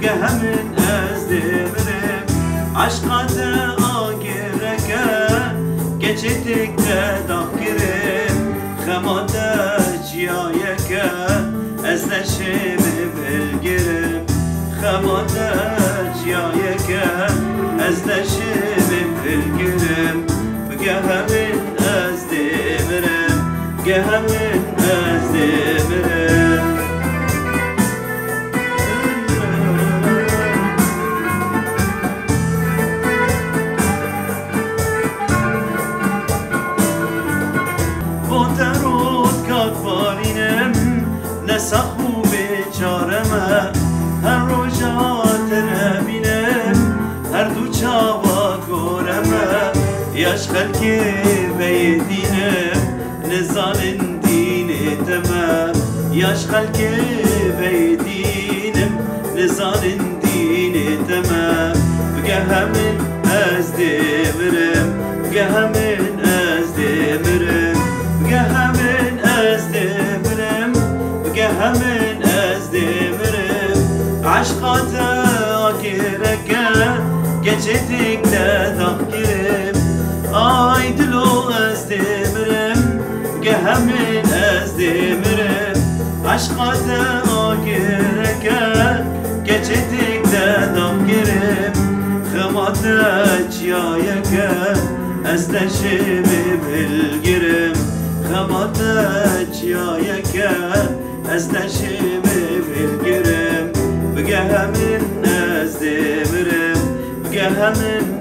همین از دمرم عشقات آگرکه geçidik de dakirem xemada ciyayeke ez neşimi bilgirim xemada ciyayeke ez neşimi bilgirim gehemin ez demirim gehemin ez demirim نسخو بیچارمه هر روزات نبینم هر دو چاوا گورمه یاش خلکی بیدینم نزانن دینتمه یاش خلکی بیدینم نزانن دینتمه بگه همین از دمرم بگه همین از دمرم بگه همین از دمرم همین از دمرم عشقات آگرکه geçidik de dakirem ay dilo az demirim gehemin az demirim aşkat آگرکه geçidik de dakirem xemata çiyayeke az neşimi bilgirim xemata çiyayeke از نشimi bilgirim بگه همین از دمرم بگه همین